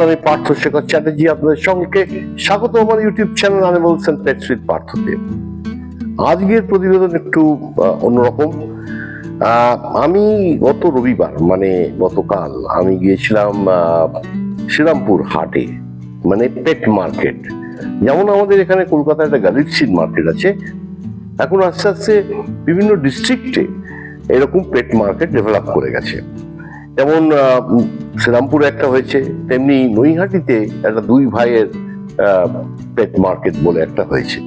আমি পার্থ শেখর চ্যাটার্জি, আপনাদের সঙ্গে স্বাগত আমার YouTube channel animals and pets with পার্থতে। আজকের প্রতিবেদন একটু অন্যরকম। আমি গত রবিবার মানে গতকাল আমি গিয়েছিলাম শ্রীরামপুর হাটে, মানে পেট মার্কেট। যেমন আমাদের এখানে কলকাতায় একটা গালিৎসির মার্কেট আছে, এখন আস্তে আস্তে বিভিন্ন ডিস্ট্রিক্টে এরকম পেট মার্কেট ডেভেলপ করে গেছে। যেমন শ্রীরামপুরে একটা হয়েছে, তেমনি নৈহাটিতে একটা দুই ভাইয়ের পেট মার্কেট বলে একটা হয়েছে।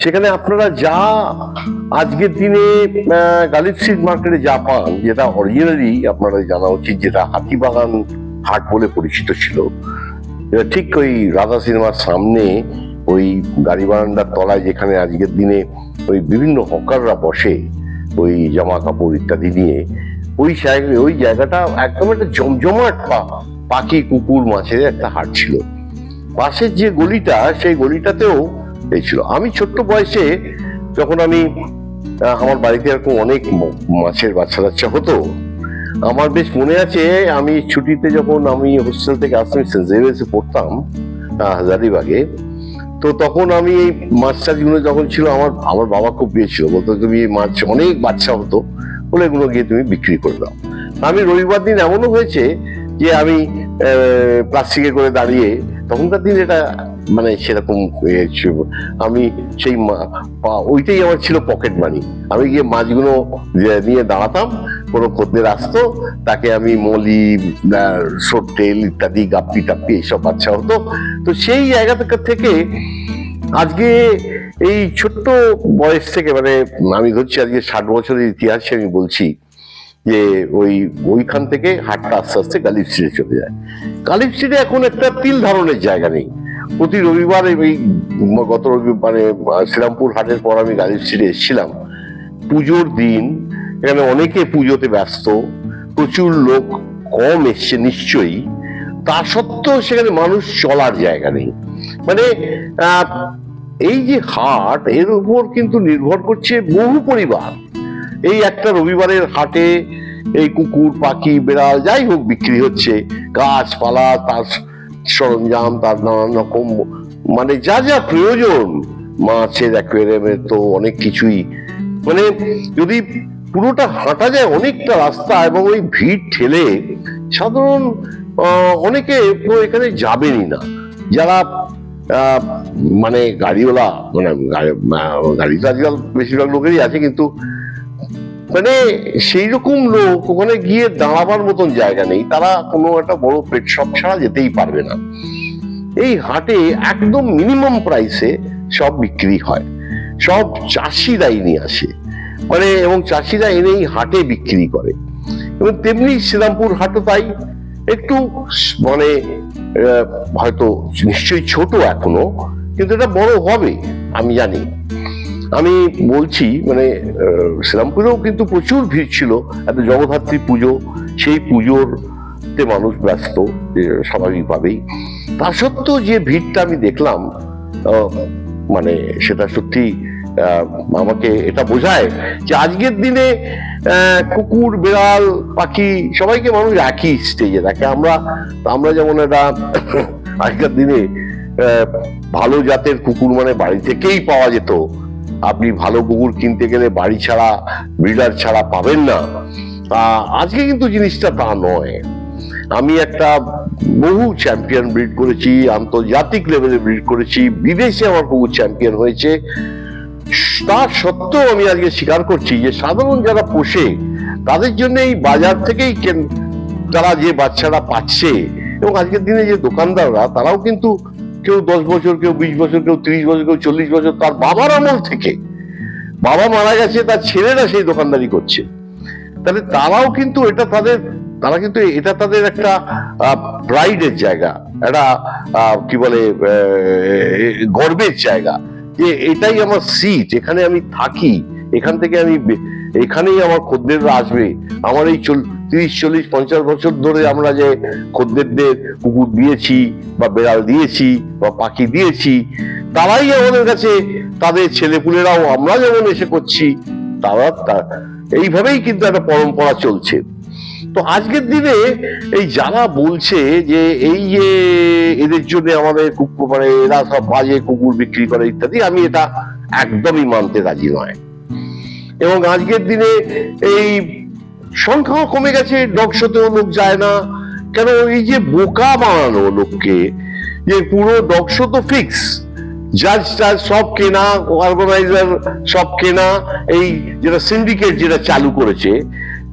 সেখানে আপনারা যা আজকের দিনে গালিৎসির মার্কেটে যা পান, যেটা অরিজিনালি আপনারা জানা উচিত, যেটা হাতিবাগান হাট বলে পরিচিত ছিল, ঠিক ওই রাধা সিনেমার সামনে ওই গাড়ি বারান্দার তলায় যেখানে আজকের দিনে ওই বিভিন্ন হকাররা বসে ওই জামা কাপড় ইত্যাদি নিয়ে, ওই জায়গাটা একদম একটা জমজমাট পাখি কুকুর মাছের একটা হাট ছিল। পাশের যে গলিটা, সেই গলিটাতেও এই ছিল। আমি ছোট্ট বয়সে যখন আমি আমার বাড়িতে এরকম অনেক মাছের বাচ্চা বাচ্চা হতো, আমার বেশ মনে আছে, আমি ছুটিতে যখন আমি হোস্টেল থেকে আসতাম, সেন্ট জেভিয়ার্সে পড়তাম হাজারিবাগে, তো তখন আমি এই মাছ টাছগুলো যখন ছিল, আমার বাবা খুব পেয়েছিল, বলতো তুমি এই মাছ অনেক বাচ্চা হতো বলে এগুলো গিয়ে তুমি বিক্রি করে দাও। আমি রবিবার দিন এমনও হয়েছে যে আমি প্লাস্টিকে করে দাঁড়িয়ে, তখনকার দিন এটা মানে সেরকম আমি সেই ওইটাই আমার ছিল পকেট মানি, আমি গিয়ে মাছগুলো নিয়ে দাঁড়াতাম, কোনো খদ্দের আসতো, তাকে আমি মলি, সোট্টেল ইত্যাদি, গাপ্পি টাপ্পি এইসব বাচ্চা হতো। তো সেই জায়গা থেকে আজকে এই ছোট্ট বয়স থেকে, মানে আমি ধরছি আজকে 60 বছরের ইতিহাসে আমি বলছি যে ওইখান থেকে হাটটা আস্তে আস্তে গালিব স্ট্রিটে চলে যায়। গালিব স্ট্রিটে এখন একটা তিল ধারণের জায়গা নেই। প্রতি রবিবার এই গত মানে শ্রীরামপুর হাটের পর আমি গালিব স্ট্রিটে এসেছিলাম। পুজোর দিন, এখানে অনেকে পুজোতে ব্যস্ত, প্রচুর লোক কম এসছে নিশ্চয়ই, তা সত্ত্বেও সেখানে মানুষ চলার জায়গা নেই। মানে এই যে হাট, এর উপর কিন্তু নির্ভর করছে বহু পরিবার। এই একটা রবিবারের হাটে এই কুকুর পাখি বেড়াল যাই হোক বিক্রি হচ্ছে, গাছপালা, তার সরঞ্জাম, তার নানান রকম মানে যা যা প্রয়োজন, মাছের অ্যাকোয়ারিয়ামের তো অনেক কিছুই, মানে যদি পুরোটা হাঁটা যায় অনেকটা রাস্তা, এবং ওই ভিড় ঠেলে সাধারণ অনেকে তো এখানে যাবেনই না। যারা মানে গাড়িওয়ালা, মানে গাড়ি তো আজকাল বেশিরভাগ লোকেরই আছে, কিন্তু মানে সেই রকম লোক ওখানে গিয়ে দাঁড়াবার মতন জায়গা নেই, তারা কোনো একটা বড় পেট শপ ছাড়া যেতেই পারবে না। এই হাটে একদম মিনিমাম প্রাইসে সব বিক্রি হয়, সব চাষিরাই নিয়ে আসে, মানে এবং চাষিরা এনেই হাটে বিক্রি করে। এবং তেমনি শ্রীরামপুর হাটও তাই, একটু মানে হয়তো নিশ্চয়ই ছোট এখনো, কিন্তু এটা বড় হবে আমি জানি। আমি বলছি মানে শ্রীরামপুরেও কিন্তু প্রচুর ভিড় ছিল, একটা জগদ্ধাত্রী পুজো, সেই পুজোতে মানুষ ব্যস্ত স্বাভাবিকভাবেই। তা সত্ত্বেও যে ভিড়টা আমি দেখলাম, মানে সেটা সত্যি আমাকে এটা বোঝায় যে আজকের দিনে কুকুর বেড়াল পাখি সবাইকে মানুষ একই স্টেজে দেখে। আমরা যেমন এটা আজকের দিনে ভালো জাতের কুকুর মানে বাড়ি থেকেই পাওয়া যেত, আপনি ভালো কুকুর কিনতে গেলে বাড়ি ছাড়া, ব্রিডার ছাড়া পাবেন না। আজকে কিন্তু জিনিসটা তা নয়। আমি একটা বহু চ্যাম্পিয়ন ব্রিড করেছি, আন্তর্জাতিক লেভেলে ব্রিড করেছি, বিদেশে আমার কুকুর চ্যাম্পিয়ন হয়েছে। তার সত্ত্বেও আমি আজকে স্বীকার করছি যে সাধারণ যারা পোষে, তাদের জন্য এই বাজার থেকেই তারা যে বাচ্চারা পাচ্ছে, এবং আজকের দিনে যে দোকানদাররা, তারাও কিন্তু কেউ 10 বছর, কেউ 20 বছর, কেউ 30 বছর, কেউ 40 বছর, তার বাবার আমল থেকে, বাবা মারা গেছে, তার ছেলেরা সেই দোকানদারি করছে। তাহলে তারাও কিন্তু এটা তাদের একটা প্রাইডের জায়গা, একটা কি বলে গর্বের জায়গা, যে এটাই আমার সিট, এখানে আমি থাকি, এখান থেকে এখানেই আমার খদ্দেররা আসবে। আমার এই 30, 40, 50 বছর ধরে আমরা যে খদ্দেরদের কুকুর দিয়েছি বা বেড়াল দিয়েছি বা পাখি দিয়েছি, তারাই আমাদের কাছে, তাদের ছেলেপুলেরাও আমরা যেমন এসে করছি, তারা এইভাবেই কিন্তু একটা পরম্পরা চলছে। তো আজকের দিনে এই যারা বলছে যে এই যে এদের জন্য আমাদের কুকুর মানে এরা সব বাজে কুকুর বিক্রি করে ইত্যাদি, আমি এটা একদমই মানতে রাজি নয়। এবং আজকের দিনে এই সংখ্যাও কমে গেছে, ডগ শোতেও লোক যায় না। কেন? এই যে বোকা বানানো লোককে, যে পুরো ডগ শো তো ফিক্স, জাজ টাজ সব কেনা, অর্গানাইজার সব কেনা, এই যেটা সিন্ডিকেট যেটা চালু করেছে,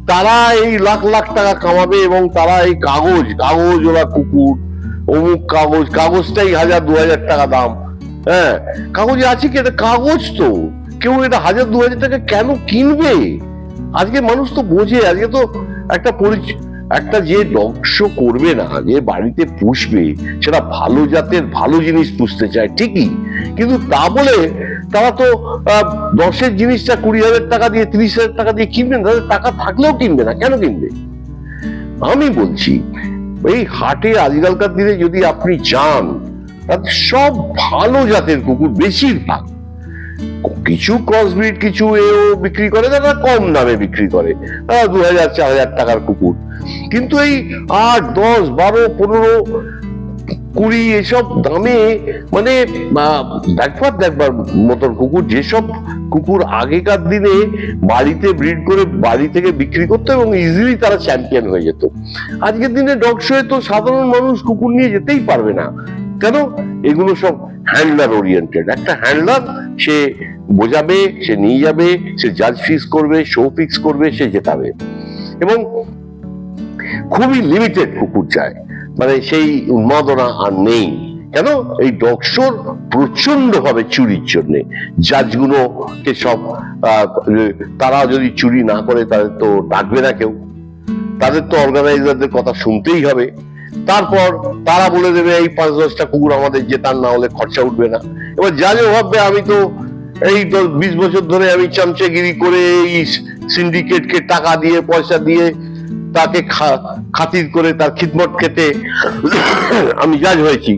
তারা এই লাখ লাখ টাকা কামাবে এবং তারা এই কাগজ ওরা কুকুর অমুক কাগজটাই 1000-2000 টাকা দাম। হ্যাঁ, কাগজে আছে কি? এটা কাগজ তো, কেউ এটা 1000-2000 টাকা কেন কিনবে? আজকে মানুষ তো বোঝে। আজকে তো একটা যে ডগ শো করবে না, যে বাড়িতে পুষবে, সেটা ভালো জাতের ভালো জিনিস পুষতে চায় ঠিকই, কিন্তু তা বলে তারা তো 10-এর জিনিসটা 20,000 টাকা দিয়ে 30,000 টাকা দিয়ে কিনবে না। তাদের টাকা থাকলেও কিনবে না। কেন কিনবে? আমি বলছি এই হাটে আজকালকার দিনে যদি আপনি যান, তাদের সব ভালো জাতের কুকুর, বেশিরভাগ। কিছু ক্রসব্রিড, কিছু এও বিক্রি করে, তারা কম দামে বিক্রি করে, তারা 2000-4000 টাকার কুকুর। কিন্তু এই 8, 10, 12, 15, 20 এসব দামে মানে দেখবার মতন কুকুর, যেসব কুকুর আগেকার দিনে বাড়িতে ব্রিড করে বাড়ি থেকে বিক্রি করতো এবং ইজিলি তারা চ্যাম্পিয়ন হয়ে যেত, আজকের দিনে ডগ শোয়ে তো সাধারণ মানুষ কুকুর নিয়ে যেতেই পারবে না। কেন? এগুলো সব হ্যান্ডলার ওরিয়েন্টেড। একটা হ্যান্ডলার, সে বোঝাবে, সে নিয়ে যাবে, সে জাজ ফিক্স করবে, শো ফিক্স করবে, সে জেতাবে। এবং খুবই লিমিটেড কুকুর চায়, মানে সেই উন্মাদনা আর নেই। কেন? এই ডগ শোর প্রচন্ড ভাবে চুরির জন্য জাজগুলোকে সব তারা যদি চুরি না করে তাদের তো ডাকবে না কেউ, তাদের তো অর্গানাইজারদের কথা শুনতেই হবে। তারপর তারা বলে দেবে এই 5-10টা কুকুর আমাদের জেতার, না হলে খরচা উঠবে না। এবার জাজও ভাববে আমি তো এই 20 বছর ধরে আমি চামচেগিরি করে এই সিন্ডিকেটকে টাকা দিয়ে পয়সা দিয়ে তাকে খাতির করে তার খিদমত খেতে আমি জাজ হয়েছি,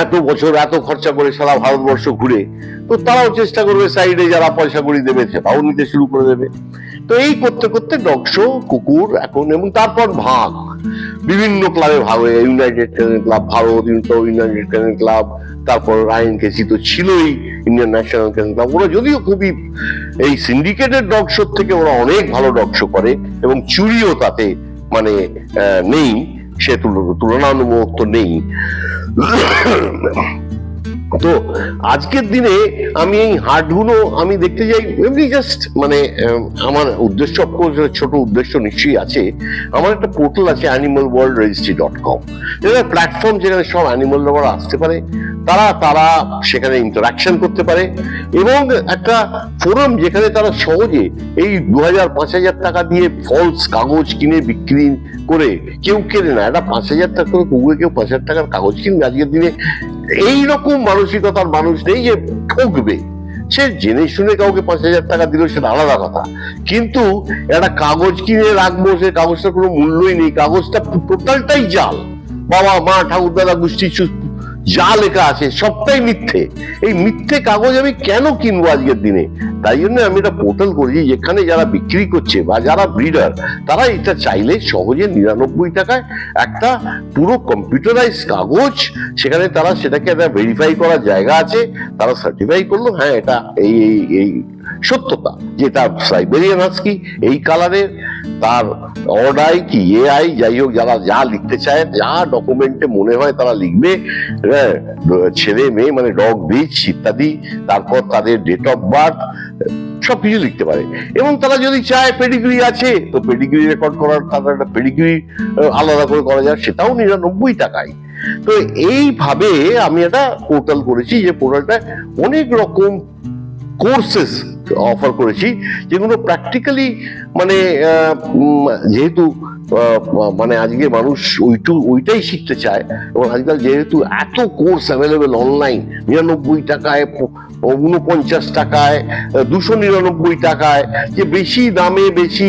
এত বছর এত খরচা করে সারা ভারতবর্ষ ঘুরে, তো তারাও চেষ্টা করবে সাইডে যারা পয়সা করি দেবে সেটাও নিতে শুরু করে দেবে। তো এই করতে করতে ডগ শো কুকুর এখন, এবং তারপর ভাগ, বিভিন্ন ক্লাবে ভাগ হয়ে, ইউনাইটেড ক্যানেল ক্লাব ভারত, ইউনাইটেড ক্যানেল ক্লাব, তারপর রায়ন কেসি তো ছিলই, ইন্ডিয়ান ন্যাশনাল ক্যানেল ক্লাব। ওরা যদিও খুবই এই সিন্ডিকেটেড ডগ শো থেকে ওরা অনেক ভালো ডগ শো করে এবং চুরিও তাতে মানে নেই, সে তুলনামূলক তো নেই। তো আজকের দিনে আমি এই হাটগুলো আমি দেখতে যাই এমনি জাস্ট, মানে আমার উদ্দেশ্য, ছোট উদ্দেশ্য নিশ্চয়ই আছে। আমার একটা পোর্টাল আছে animalworldregistry.com, এটা প্ল্যাটফর্ম যেখানে সব অ্যানিমাল লাভার আসতে পারে, তারা সেখানে ইন্টারাকশন করতে পারে, এবং একটা ফোরাম যেখানে তারা সহজে এই 2000-5000 টাকা দিয়ে ফলস কাগজ কিনে বিক্রি করে, কেউ কেনে না, এটা 5000 টাকা করে কুকুরে কেউ 5000 টাকার কাগজ কিনবে? আজকের দিনে এইরকম মানসিকতার মানুষ নেই যে ঠকবে। সে জেনে শুনে কাউকে 5000 টাকা দিল সেটা আলাদা কথা, কিন্তু একটা কাগজ কিনে রাখবো, সে কাগজটার কোনো মূল্যই নেই, কাগজটা টোটালটাই জাল, বাবা মা ঠাকুর দাদা গোষ্ঠী যা লেখা আছে সবটাই মিথ্যে। এই মিথ্যে কাগজ আমি কেন কিনবো আজকের দিনে? তাই জন্য আমি একটা পোর্টাল করেছি যেখানে যারা বিক্রি করছে বা যারা ব্রিডার, তারা এটা চাইলে সহজে 99 টাকায় একটা পুরো কম্পিউটারাইজ কাগজ, সেখানে তারা সেটাকে একটা ভেরিফাই করার জায়গা আছে, তারা সার্টিফাই করলো হ্যাঁ এটা এই এই সত্যতা, যে তার সাইবেরিয়ান হাস্কি এই কালারের, তার অর্ডাই কি এআই, যাই হোক, যারা যা লিখতে চায়, যা ডকুমেন্টে মনে হয় তারা লিখবে, ছেলে মেয়ে মানে ডগ ব্রিচ ইত্যাদি, তারপর তাদের ডেট অফ বার্থ সবকিছু লিখতে পারে। এবং তারা যদি চায় পেডিগ্রি আছে, তো পেডিগ্রি রেকর্ড করার তাদের একটা পেডিগ্রি আলাদা করে করা যায়, সেটাও 99 টাকায়। তো এইভাবে আমি একটা পোর্টাল করেছি, যে পোর্টালটা অনেক রকম কোর্সেস অফার করেছি, যেগুলো প্র্যাকটিক্যালি মানে যেহেতু মানে আজকে মানুষ ওইটাই শিখতে চায়, এবং আজকাল যেহেতু এত কোর্স অ্যাভেলেবেল অনলাইন, 99 টাকায়, 49 টাকায়, 299 টাকায়, যে বেশি দামে বেশি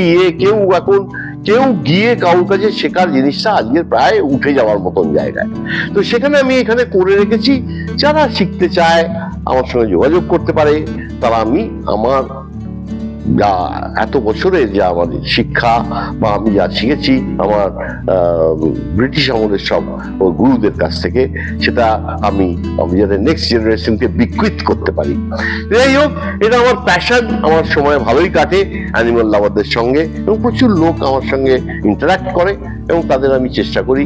কেউ গিয়ে কারোর কাছে শেখার জিনিসটা আজকে প্রায় উঠে যাওয়ার মতন জায়গায়। তো সেখানে আমি এখানে করে রেখেছি, যারা শিখতে চায় আমার সঙ্গে যোগাযোগ করতে পারে, তারা আমি আমার যা এত বছরে যা আমাদের শিক্ষা বা আমি যা শিখেছি আমার ব্রিটিশ আমলের সব গুরুদের কাছ থেকে, সেটা আমি যাতে নেক্সট জেনারেশনকে বিকৃত করতে পারি। যাই হোক, এটা আমার প্যাশন, আমার সময় ভালোই কাটে অ্যানিমাল লাভারদের সঙ্গে, এবং প্রচুর লোক আমার সঙ্গে ইন্টারাক্ট করে এবং তাদের আমি চেষ্টা করি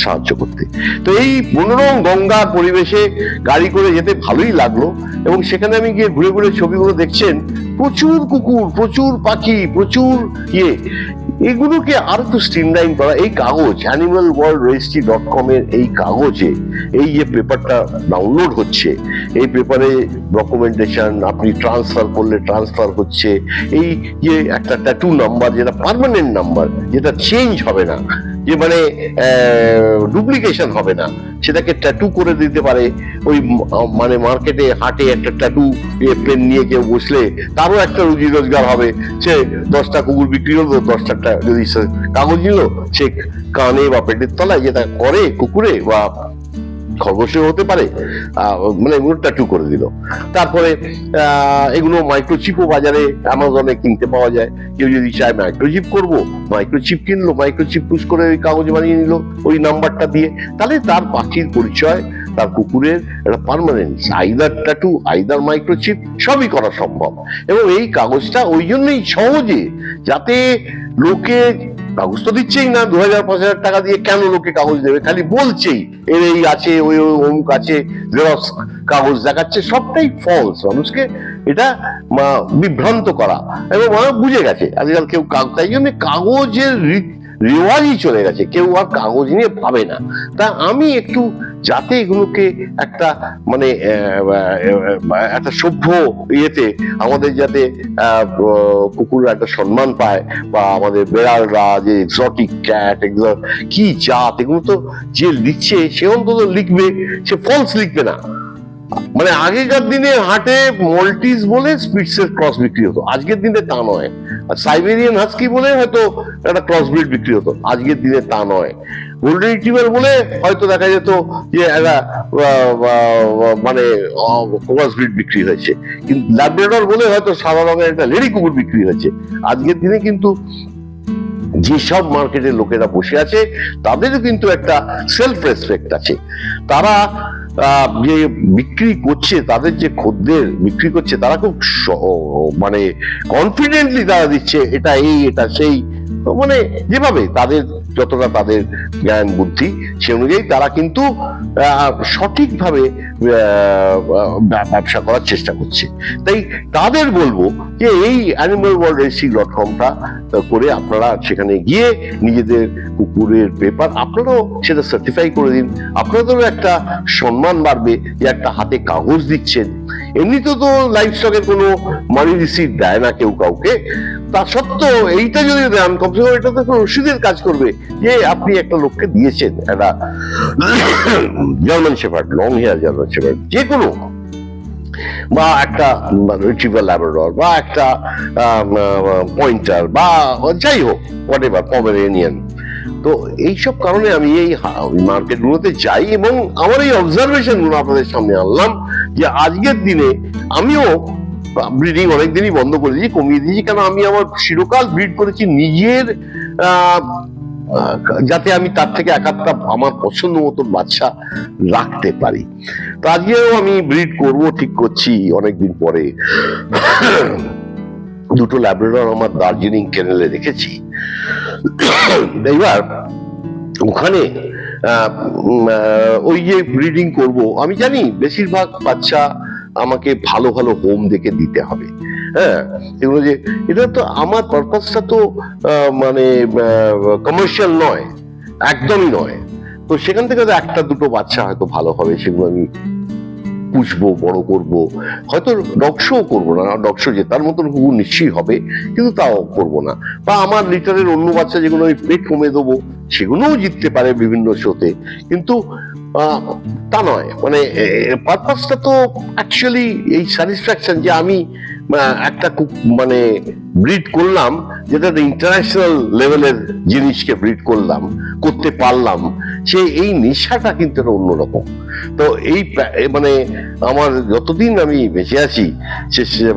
সাহায্য করতে। তো এই মনোরম গঙ্গার পরিবেশে গাড়ি করে যেতে ভালোই লাগলো, এবং সেখানে আমি গিয়ে ঘুরে ঘুরে ছবিগুলো দেখছেন, প্রচুর কুকুর, প্রচুর পাখি, প্রচুর এগুলোকে আরো তো স্ট্রিমলাইন করা। এই কাগজ animalworldregistry.com এর এই কাগজে এই যে পেপারটা ডাউনলোড হচ্ছে, এই পেপারে ডকুমেন্টেশন আপনি ট্রান্সফার করলে ট্রান্সফার হচ্ছে, এই যে একটা ট্যাটু নাম্বার যেটা পার্মানেন্ট নাম্বার, যেটা চেঞ্জ হবে না, যে মানে ডুপ্লিকেশন হবে না, সেটাকে ট্যাটু করে দিতে পারে। ওই মানে মার্কেটে হাটে একটা ট্যাটু পেন নিয়ে কেউ বসলে তারও একটা রুজি রোজগার হবে। সে 10টা কুকুর বিক্রি হলো, 10টা যদি কাগজ নিল, সে কানে বা পেটের তলায় যেটা করে কুকুরে বা খরগোশে হতে পারে, মানে এগুলো ট্যাটু করে দিল। তারপরে এগুলো মাইক্রোচিপও বাজারে অ্যামাজনে কিনতে পাওয়া যায়। কেউ যদি চায় মাইক্রোচিপ করবো, মাইক্রোচিপ কিনলো, মাইক্রোচিপ পুশ করে ওই কাগজ বানিয়ে নিল ওই নাম্বারটা দিয়ে, তাহলে তার পাখির পরিচয়, তার কুকুরের একটা permanent either tattoo either microchip সবই করা সম্ভব। এবং এই কাগজটা ওই জন্যই সহজে, যাতে লোকে কাগজ তো দিচ্ছেই না, 2000-5000 টাকা দিয়ে কেন লোকে কাগজ দেবে, খালি বলছেই এর এই আছে, ওই অমুক আছে, জেরক্স কাগজ দেখাচ্ছে, সবটাই ফলস। মানুষকে এটা বিভ্রান্ত করা, এবং মানুষ বুঝে গেছে আজকাল কেউ, তাই জন্য কাগজের রেওয়াজই চলে গেছে, কেউ আর কাগজ নিয়ে পাবে না। তা আমি একটু যাতে এগুলোকে একটা মানে একটা সভ্য ইয়েতে আমাদের যাতে কুকুররা একটা সম্মান পায়, বা আমাদের বেড়ালরা যে এক্সোটিক ক্যাট, এগুলো কি জাত, এগুলো তো যে লিখছে সে অন্তত লিখবে, সে ফলস লিখবে না। মানে আগেকার দিনে হাটে মল্টিজ বলে স্পিটসের ক্রস বিক্রি হতো, আজকের দিনে তা নয়। আর সাইবেরিয়ান হাস্কি বলে হয়তো একটা ক্রস ব্রিড বিক্রি হতো, আজকের দিনে তা নয়। গোল্ডেন রিট্রিভার বলে হয়তো দেখা যেত যে একটা মানে ক্রস ব্রিড বিক্রি হয়েছে, কিন্তু ল্যাব্রাডর বলে হয়তো সাদা রঙের একটা লেডি কুকুর বিক্রি হয়েছে। আজকের দিনে কিন্তু যেসব মার্কেটের লোকেরা বসে আছে তাদেরও কিন্তু একটা সেলফ রেসপেক্ট আছে। তারা যে বিক্রি করছে, তাদের যে খদ্দের বিক্রি করছে, তারা খুব মানে কনফিডেন্টলি তারা দিচ্ছে এটা এই এটা সেই, মানে যেভাবে তাদের যতটা তাদের জ্ঞান বুদ্ধি সে অনুযায়ী তারা কিন্তু সঠিকভাবে ব্যবসা করার চেষ্টা করছে। তাই তাদের বলবো যে এই animalworldregistry.com-টা করে আপনারা সেখানে গিয়ে নিজেদের কুকুরের পেপার আপনারাও সেটা সার্টিফাই করে দিন। আপনাদেরও একটা সম্মান বাড়বে যে একটা হাতে কাগজ দিচ্ছেন। এমনিতে তো লাইফ স্টকের কোনো মানি রিসিট দেয় না কেউ কাউকে, তা সত্ত্বেও এইটা যদি দেন, কমসে কম এটা তো রসিদের কাজ করবে যে আপনি একটা লোককে দিয়েছেন একটা German shepherd, long hair German shepherd, যে কোনো, বা একটা রিট্রিভার ল্যাব্রাডর, বা একটা পয়েন্টার, বা যাই হোক হোয়াটএভার, পমেরেনিয়ান। তো এইসব কারণে আমি এই মার্কেট গুলোতে যাই এবং আমার এই অবজারভেশন গুলো আপনাদের সামনে আনলাম যে আজকের দিনে আমিও ব্রিডিং অনেকদিনই বন্ধ করে দিয়েছি, কমিয়ে দিয়েছি। কেন, আমি আমার চিরকাল ব্রিড করেছি নিজের, যাতে আমি তার থেকে এক একটা আমার পছন্দ মতন বাচ্চা রাখতে পারি। তো আজকেও আমি ব্রিড করব ঠিক করছি অনেকদিন পরে। দুটো ল্যাব্রাডর আমার দার্জিলিং কেনেলে রেখেছি। এইবার ওখানে ওই যে ব্রিডিং করব, আমি জানি বেশিরভাগ বাচ্চা আমাকে ভালো ভালো হোম দেখে দিতে হবে। হ্যাঁ, এগুলো যে এটা তো আমার পারপাসটা তো মানে কমার্শিয়াল নয়, একদমই নয়। তো সেখান থেকে একটা দুটো বাচ্চা হয়তো ভালো হবে, সেগুলো আমি পুষবো, বড় করব, হয়তো ডগ শো করবো না, ডগ শো যে তার মতন কুকুর নিশ্চয়ই হবে, কিন্তু তাও করবো না। বা আমার লিটারের অন্য বাচ্চা যেগুলো আমি পেট কমে দেবো সেগুলোও জিততে পারে বিভিন্ন শোতে, কিন্তু তা নয়। মানে পারপাসটা তো অ্যাকচুয়ালি এই স্যাটিসফ্যাকশন যে আমি একটা মানে ব্রিড করলাম, যেটা ইন্টারন্যাশনাল লেভেলের জিনিসকে ব্রিড করলাম, করতে পারলাম, এই নেশাটা কিন্তু একটা অন্যরকম। তো মানে আমার যতদিন আমি বেঁচে আছি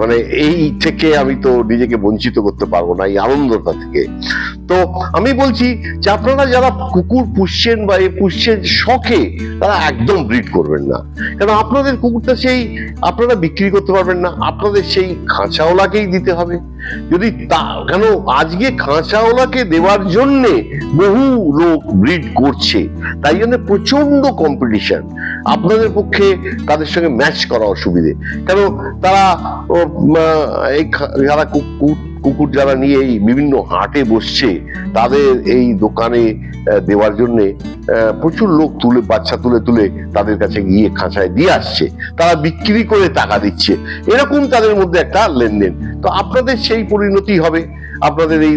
মানে এই থেকে আমি তো নিজেকে বঞ্চিত করতে পারবো না, এই আনন্দটা থেকে। তো আমি বলছি যে আপনারা যারা কুকুর পুষছেন বা এই পুষছেন শখে, তারা একদম ব্রিড করবেন না। কারণ আপনাদের কুকুরটা সেই আপনারা বিক্রি করতে পারবেন না, আপনাদের সেই খাঁচাওয়ালাকেই দিতে হবে। যদি কেন আজকে খাঁচাওয়ালাকে দেওয়ার জন্য বহু লোক ব্রিড করছে, তাই জন্য প্রচন্ড কম্পিটিশন। আপনাদের পক্ষে তাদের সঙ্গে ম্যাচ করা অসুবিধে, কেন তারা এই যারা কুকুর যারা নিয়ে এই বিভিন্ন হাটে বসছে, তাদের এই দোকানে দেওয়ার জন্য প্রচুর লোক বাচ্চা তুলে তাদের কাছে গিয়ে খাঁচায় দিয়ে আসছে, তারা বিক্রি করে টাকা দিচ্ছে, এরকম তাদের মধ্যে একটা লেনদেন। তো আপনাদের সেই পরিণতি হবে। আপনাদের এই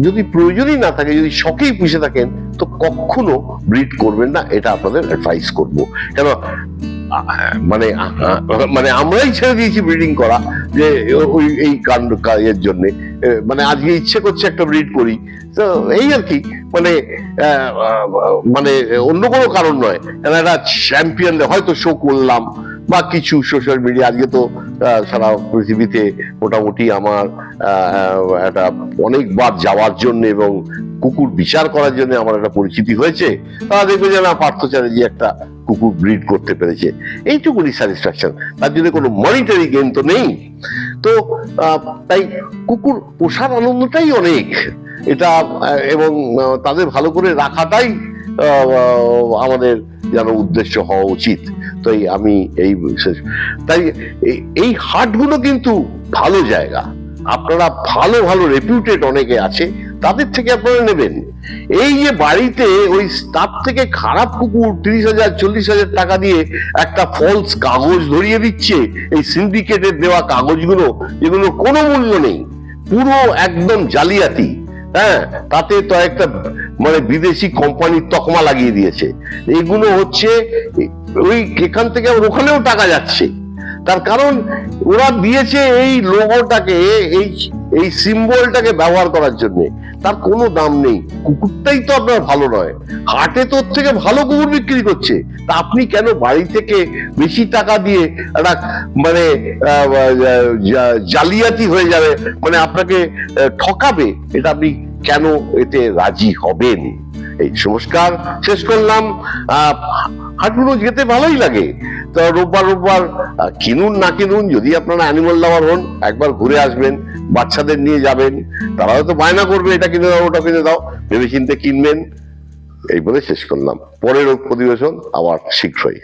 যদি প্রয়োজনই না থাকে, যদি শখেই পুষে থাকেন, তো কখনো ব্রিড করবেন না, এটা আপনাদের অ্যাডভাইস করব। কেন মানে আমরাই ছেড়ে দিয়েছি ব্রিডিং করা, যে ওই এই কাণ্ড কাজের জন্য। মানে আজকে ইচ্ছে করছে একটা ব্রিড করি, তো এই আর কি, মানে অন্য কোনো কারণ নয়। কেন একটা চ্যাম্পিয়ন হয়তো শো করলাম বা কিছু সোশ্যাল মিডিয়া, আজকে তো সারা পৃথিবীতে মোটামুটি আমার একটা অনেকবার যাওয়ার জন্য এবং কুকুর বিচার করার জন্য আমার একটা পরিচিতি হয়েছে। তারা দেখবে যে না, পার্থ চ্যাটার্জি একটা কুকুর ব্রিড করতে পেরেছে, এইটুকুনি স্যাটিসফ্যাকশন, তার জন্য কোনো মনিটারি গেইন তো নেই। তো তাই কুকুর পোষার আনন্দটাই অনেক এটা, এবং তাদের ভালো করে রাখাটাই আমাদের যেন উদ্দেশ্য হওয়া উচিত। তাই আমি এই হাটগুলো কিন্তু ভালো জায়গা, আপনারা ভালো ভালো রেপিউটেড অনেকে আছে, তাদের থেকে আপনারা নেবেন। এই যে বাড়িতে ওই তার থেকে খারাপ কুকুর 30,000 40,000 টাকা দিয়ে একটা ফলস কাগজ ধরিয়ে দিচ্ছে, এই সিন্ডিকেটের দেওয়া কাগজগুলো, যেগুলো কোনো মূল্য নেই, পুরো একদম জালিয়াতি। হ্যাঁ, তাতে তো একটা মানে বিদেশি কোম্পানির তকমা লাগিয়ে দিয়েছে। এগুলো হচ্ছে ওই এখান থেকে ওখানেও টাকা যাচ্ছে, তার কারণ ওরা দিয়েছে এই লোগোটাকে, এই সিম্বলটাকে ব্যবহার করার জন্য। তার কোনো দাম নেই, কুকুরটাই তো আপনার ভালো নয়, হাটে তোর থেকে ভালো কুকুর বিক্রি করছে, তা আপনি কেন বাড়ি থেকে বেশি টাকা দিয়ে একটা মানে জালিয়াতি হয়ে যাবে, মানে আপনাকে ঠকাবে, এটা আপনি কেন এতে রাজি হবেন? এই সংস্কার শেষ করলাম। হাটগুলো যেতে ভালোই লাগে, তো রোববার কিনুন না কিনুন, যদি আপনারা অ্যানিমাল লাভার হন, একবার ঘুরে আসবেন, বাচ্চাদের নিয়ে যাবেন, তারা হয়তো বায়না করবে এটা কিনে দাও ওটা কিনে দাও, ভেবেচিন্তে কিনবেন। এই বলে শেষ করলাম। পরের প্রতিবেদন আবার শীঘ্রই।